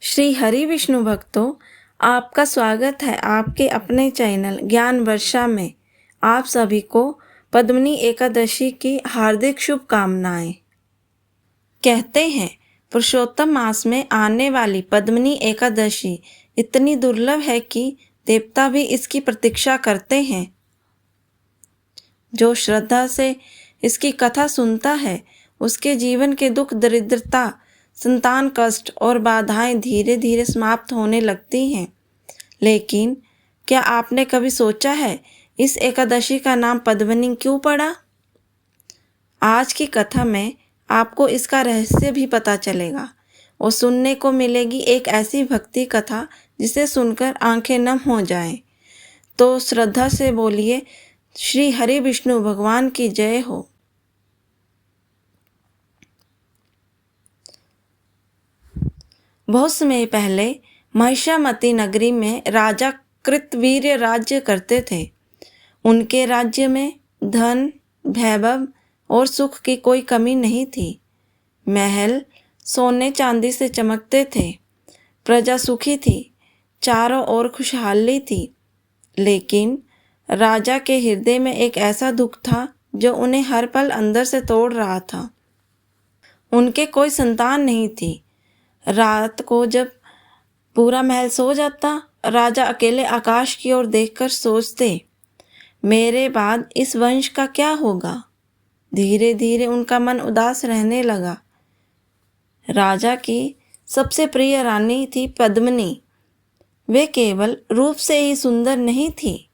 श्री हरि विष्णु भक्तों, आपका स्वागत है आपके अपने चैनल ज्ञान वर्षा में। आप सभी को पद्मनी एकादशी की हार्दिक शुभकामनाएं। कहते हैं पुरुषोत्तम मास में आने वाली पद्मनी एकादशी इतनी दुर्लभ है कि देवता भी इसकी प्रतीक्षा करते हैं। जो श्रद्धा से इसकी कथा सुनता है उसके जीवन के दुख, दरिद्रता, संतान कष्ट और बाधाएं धीरे धीरे समाप्त होने लगती हैं। लेकिन क्या आपने कभी सोचा है इस एकादशी का नाम पद्मनी क्यों पड़ा? आज की कथा में आपको इसका रहस्य भी पता चलेगा और सुनने को मिलेगी एक ऐसी भक्ति कथा जिसे सुनकर आंखें नम हो जाएं। तो श्रद्धा से बोलिए, श्री हरि विष्णु भगवान की जय हो। बहुत समय पहले महिषामती नगरी में राजा कृतवीर्य राज्य करते थे। उनके राज्य में धन, वैभव और सुख की कोई कमी नहीं थी। महल सोने चांदी से चमकते थे। प्रजा सुखी थी, चारों ओर खुशहाली थी। लेकिन राजा के हृदय में एक ऐसा दुख था जो उन्हें हर पल अंदर से तोड़ रहा था। उनके कोई संतान नहीं थी। रात को जब पूरा महल सो जाता, राजा अकेले आकाश की ओर देखकर सोचते, मेरे बाद इस वंश का क्या होगा? धीरे धीरे उनका मन उदास रहने लगा। राजा की सबसे प्रिय रानी थी पद्मनी। वे केवल रूप से ही सुंदर नहीं थी,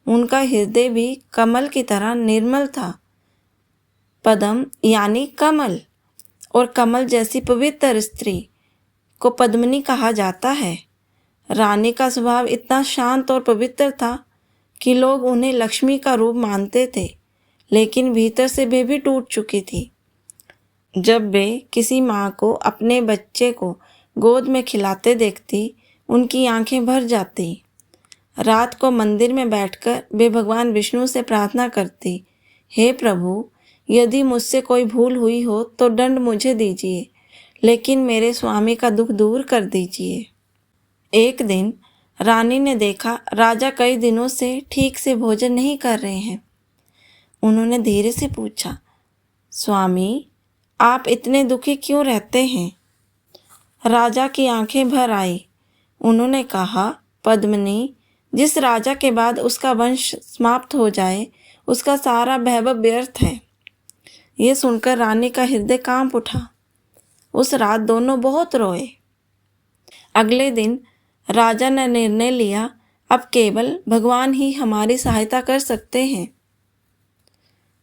उनका हृदय भी कमल की तरह निर्मल था। पद्म यानी कमल, और कमल जैसी पवित्र स्त्री को पद्मनी कहा जाता है। रानी का स्वभाव इतना शांत और पवित्र था कि लोग उन्हें लक्ष्मी का रूप मानते थे, लेकिन भीतर से वे भी टूट चुकी थी। जब वे किसी माँ को अपने बच्चे को गोद में खिलाते देखती, उनकी आंखें भर जाती। रात को मंदिर में बैठकर वे भगवान विष्णु से प्रार्थना करती, हे प्रभु, यदि मुझसे कोई भूल हुई हो तो दंड मुझे दीजिए, लेकिन मेरे स्वामी का दुख दूर कर दीजिए। एक दिन रानी ने देखा राजा कई दिनों से ठीक से भोजन नहीं कर रहे हैं। उन्होंने धीरे से पूछा, स्वामी, आप इतने दुखी क्यों रहते हैं? राजा की आंखें भर आई। उन्होंने कहा, पद्मनी, जिस राजा के बाद उसका वंश समाप्त हो जाए उसका सारा वैभव व्यर्थ है। ये सुनकर रानी का हृदय कांप उठा। उस रात दोनों बहुत रोए। अगले दिन राजा ने निर्णय लिया, अब केवल भगवान ही हमारी सहायता कर सकते हैं।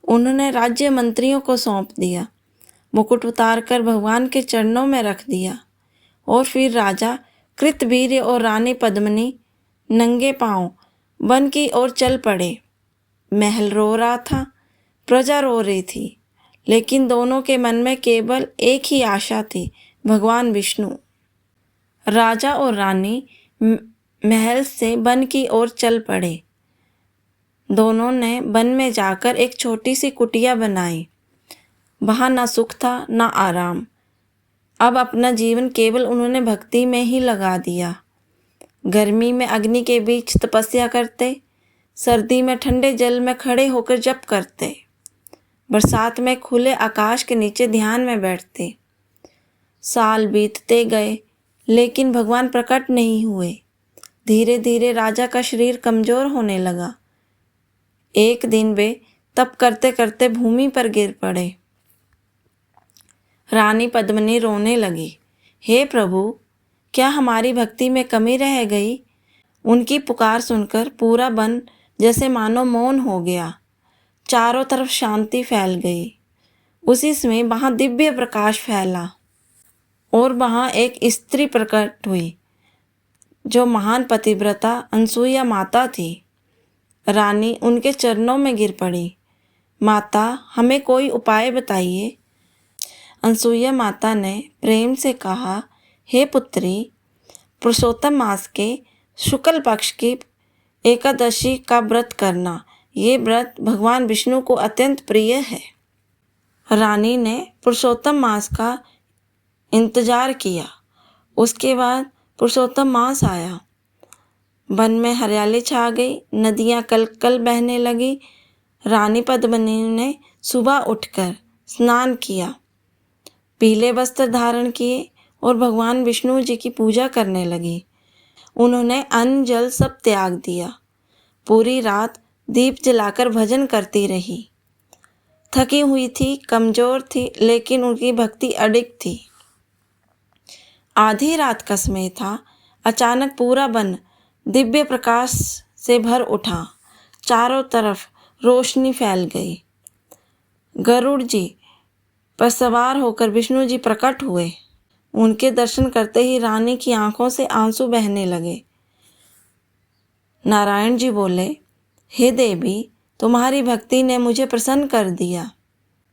उन्होंने राज्य मंत्रियों को सौंप दिया, मुकुट उतारकर भगवान के चरणों में रख दिया और फिर राजा कृतवीर्य और रानी पद्मनी नंगे पांव वन की ओर चल पड़े। महल रो रहा था, प्रजा रो रही थी, लेकिन दोनों के मन में केवल एक ही आशा थी, भगवान विष्णु। राजा और रानी महल से वन की ओर चल पड़े। दोनों ने वन में जाकर एक छोटी सी कुटिया बनाई। वहाँ ना सुख था ना आराम। अब अपना जीवन केवल उन्होंने भक्ति में ही लगा दिया। गर्मी में अग्नि के बीच तपस्या करते, सर्दी में ठंडे जल में खड़े होकर जप करते, बरसात में खुले आकाश के नीचे ध्यान में बैठते। साल बीतते गए, लेकिन भगवान प्रकट नहीं हुए। धीरे धीरे राजा का शरीर कमजोर होने लगा। एक दिन वे तप करते करते भूमि पर गिर पड़े। रानी पद्मनी रोने लगी, हे प्रभु, क्या हमारी भक्ति में कमी रह गई? उनकी पुकार सुनकर पूरा वन जैसे मानो मौन हो गया। चारों तरफ शांति फैल गई। उसी समय वहाँ दिव्य प्रकाश फैला और वहाँ एक स्त्री प्रकट हुई जो महान पतिव्रता अनसुईया माता थी। रानी उनके चरणों में गिर पड़ी, माता, हमें कोई उपाय बताइए। अनसुईया माता ने प्रेम से कहा, हे पुत्री, पुरुषोत्तम मास के शुक्ल पक्ष की एकादशी का व्रत करना। ये व्रत भगवान विष्णु को अत्यंत प्रिय है। रानी ने पुरुषोत्तम मास का इंतजार किया उसके बाद पुरुषोत्तम मास आया। वन में हरियाली छा गई, नदियाँ कल कल बहने लगी। रानी पद्मिनी ने सुबह उठकर स्नान किया, पीले वस्त्र धारण किए और भगवान विष्णु जी की पूजा करने लगी। उन्होंने अन्न जल सब त्याग दिया। पूरी रात दीप जलाकर भजन करती रही। थकी हुई थी, कमजोर थी, लेकिन उनकी भक्ति अडिग थी। आधी रात का समय था। अचानक पूरा वन दिव्य प्रकाश से भर उठा। चारों तरफ रोशनी फैल गई। गरुड़ जी पर सवार होकर विष्णु जी प्रकट हुए। उनके दर्शन करते ही रानी की आंखों से आंसू बहने लगे। नारायण जी बोले, हे देवी, तुम्हारी भक्ति ने मुझे प्रसन्न कर दिया।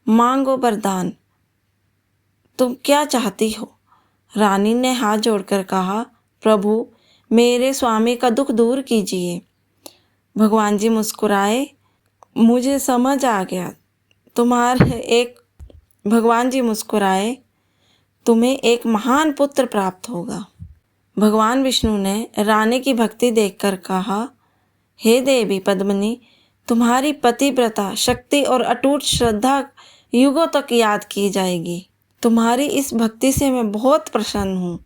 मांगो वरदान, तुम क्या चाहती हो? रानी ने हाथ जोड़कर कहा, प्रभु, मेरे स्वामी का दुख दूर कीजिए। भगवान जी मुस्कुराए, मुझे समझ आ गया, भगवान जी मुस्कुराए, तुम्हें एक महान पुत्र प्राप्त होगा। भगवान विष्णु ने रानी की भक्ति देखकर कहा, हे देवी पद्मिनी, तुम्हारी पतिव्रता शक्ति और अटूट श्रद्धा युगों तक याद की जाएगी। तुम्हारी इस भक्ति से मैं बहुत प्रसन्न हूँ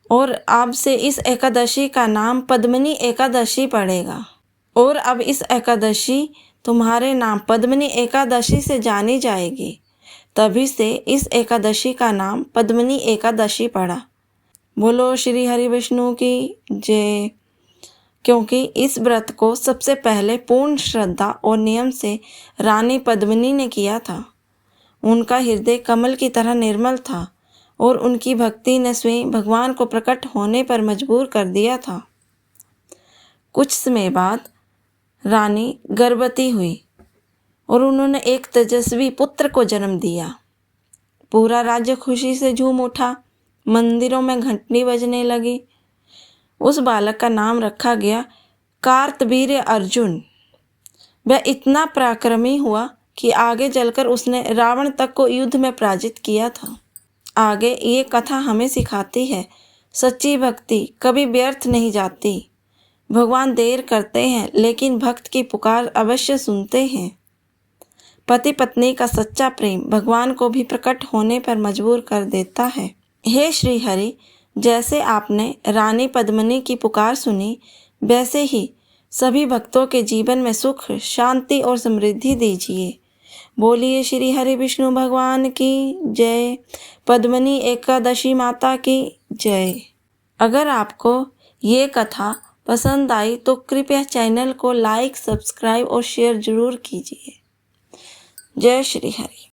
और अब से इस एकादशी का नाम पद्मिनी एकादशी पड़ेगा। और अब इस एकादशी तुम्हारे नाम पद्मिनी एकादशी से जानी जाएगी। तभी से इस एकादशी का नाम पद्मिनी एकादशी पड़ा। बोलो श्री हरि विष्णु की जय। क्योंकि इस व्रत को सबसे पहले पूर्ण श्रद्धा और नियम से रानी पद्मिनी ने किया था। उनका हृदय कमल की तरह निर्मल था और उनकी भक्ति ने स्वयं भगवान को प्रकट होने पर मजबूर कर दिया था। कुछ समय बाद रानी गर्भवती हुई और उन्होंने एक तेजस्वी पुत्र को जन्म दिया। पूरा राज्य खुशी से झूम उठा। मंदिरों में घंटी बजने लगी। उस बालक का नाम रखा गया कार्तवीर्य अर्जुन। वह इतना पराक्रमी हुआ कि आगे चलकर उसने रावण तक को युद्ध में पराजित किया था। आगे ये कथा हमें सिखाती है, सच्ची भक्ति कभी व्यर्थ नहीं जाती। भगवान देर करते हैं लेकिन भक्त की पुकार अवश्य सुनते हैं। पति पत्नी का सच्चा प्रेम भगवान को भी प्रकट होने पर मजबूर कर देता है। हे श्री हरि, जैसे आपने रानी पद्मिनी की पुकार सुनी, वैसे ही सभी भक्तों के जीवन में सुख, शांति और समृद्धि दीजिए। बोलिए श्री हरि विष्णु भगवान की जय। पद्मिनी एकादशी माता की जय। अगर आपको ये कथा पसंद आई तो कृपया चैनल को लाइक, सब्सक्राइब और शेयर जरूर कीजिए। जय श्री हरि।